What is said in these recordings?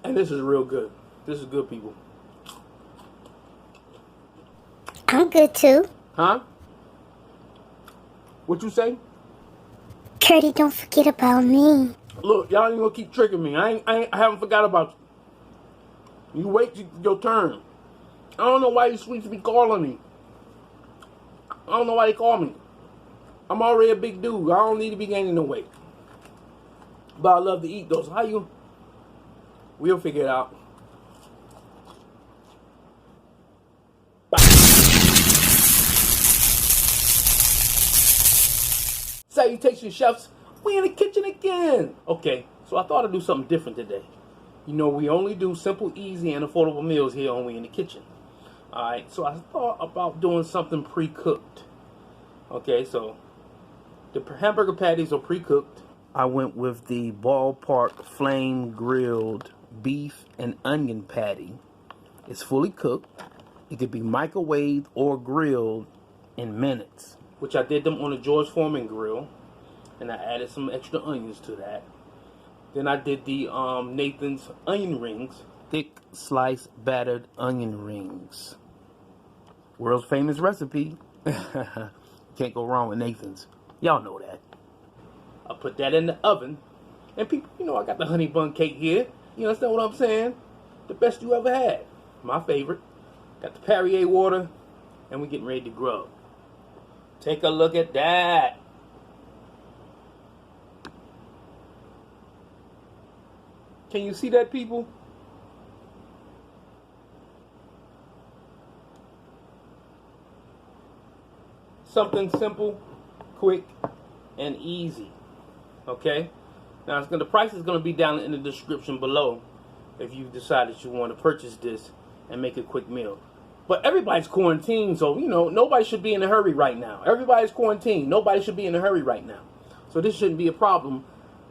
And this is real good. This is good, people. I'm good too. Huh? What you say? Curdy, don't forget about me. Look, y'all ain't gonna keep tricking me. I haven't forgot about you. You wait your turn. I don't know why you sweets be calling me. I don't know why they call me. I'm already a big dude. I don't need to be gaining no weight. But I love to eat those. How you? We'll figure it out. Salutations, chefs. We in the kitchen again. Okay, so I thought I'd do something different today. You know, we only do simple, easy, and affordable meals here on We in the Kitchen. Alright, so I thought about doing something pre-cooked. Okay, so the hamburger patties are pre-cooked. I went with the Ballpark flame grilled beef and onion patty. It's fully cooked. It could be microwaved or grilled in minutes, which I did them on a George Foreman grill, and I added some extra onions to that. Then I did the Nathan's onion rings, thick sliced battered onion rings. World's famous recipe. Can't go wrong with Nathan's. Y'all know that. I put that in the oven, and people, you know I got the honey bun cake here. You understand what I'm saying? The best you ever had. My favorite. Got the Perrier water, and we're getting ready to grub. Take a look at that. Can you see that, people? Something simple, quick, and easy. Okay? Now, the price is going to be down in the description below if you decide that you want to purchase this and make a quick meal. But everybody's quarantined, so, you know, nobody should be in a hurry right now. Everybody's quarantined. Nobody should be in a hurry right now. So this shouldn't be a problem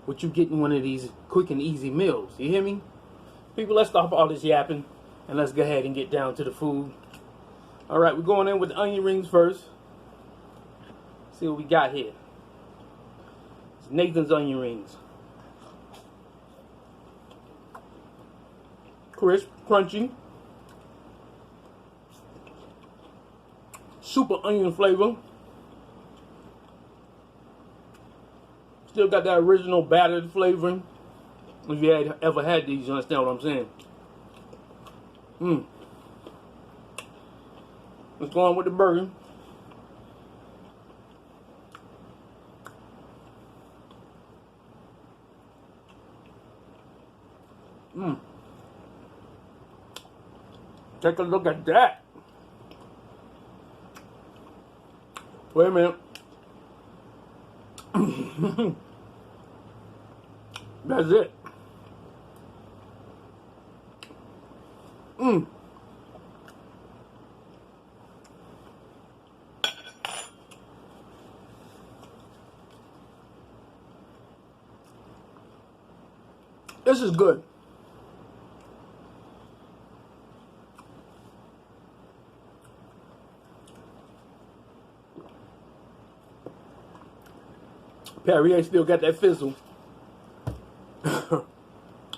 with you getting one of these quick and easy meals. You hear me? People, let's stop all this yapping and let's go ahead and get down to the food. All right, we're going in with the onion rings first. See what we got here. It's Nathan's onion rings. Crisp, crunchy. Super onion flavor. Still got that original battered flavoring. If you had ever had these, you understand what I'm saying. Let's go on with the burger. Take a look at that. Wait a minute. That's it. This is good. Perrier still got that fizzle.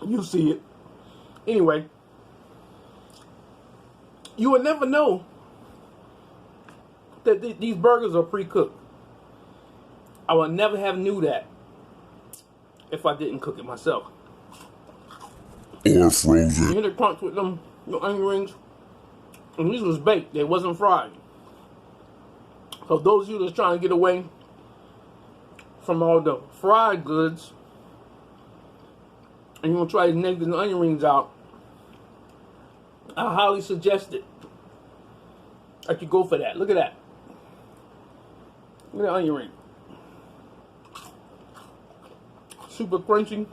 You see it. Anyway, you would never know that these burgers are pre-cooked. I would never have knew that if I didn't cook it myself. Or frozen. You hear the crunch with them onion rings? And these was baked. They wasn't fried. So those of you that's trying to get away from all the fried goods and you want to try these Nathan's onion rings out, I highly suggest it. I could go for that. Look at that. Look at that onion ring. Super crunchy.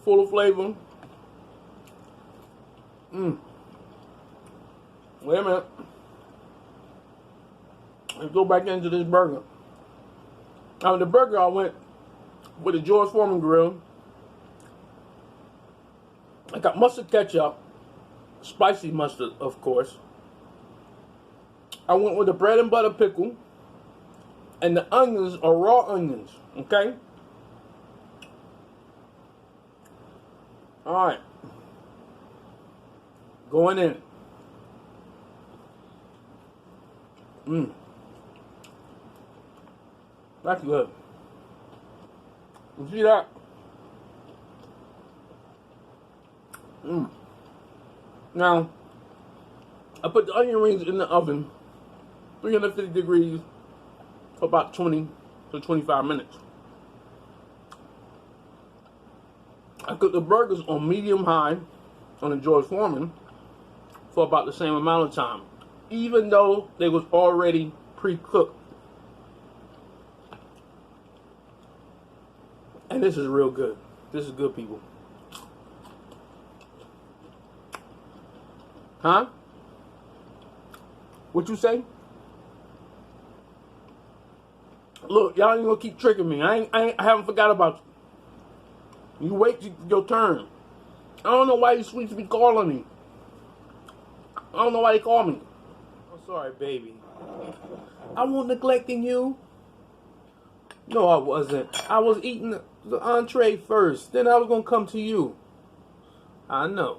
Full of flavor. Wait a minute. Let's go back into this burger. Now, the burger I went with the George Foreman grill. I got mustard ketchup, spicy mustard, of course. I went with the bread and butter pickle, and the onions are raw onions, okay? Alright. Going in. That's good. You see that? Now, I put the onion rings in the oven, 350 degrees, for about 20 to 25 minutes. I cooked the burgers on medium high on the George Foreman for about the same amount of time, even though they was already pre-cooked. And this is real good. This is good, people. Huh? What you say? Look, y'all ain't gonna keep tricking me. I haven't forgot about you. You wait your turn. I don't know why you sweets be calling me. I don't know why they call me. I'm sorry, baby. I wasn't neglecting you. No, I wasn't. I was eating the entree first. Then I was gonna come to you. I know.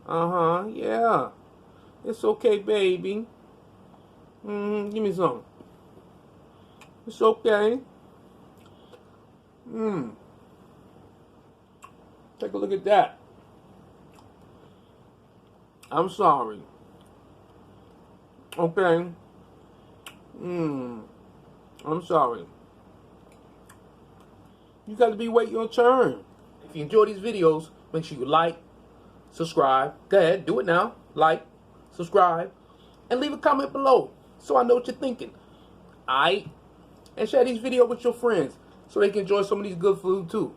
Yeah. It's okay, baby. Give me some. It's okay. Take a look at that. I'm sorry. Okay. I'm sorry. You got to be waiting your turn. If you enjoy these videos, make sure you like, subscribe. Go ahead, do it now. Like, subscribe, and leave a comment below so I know what you're thinking. Alright? And share these videos with your friends so they can enjoy some of these good food too.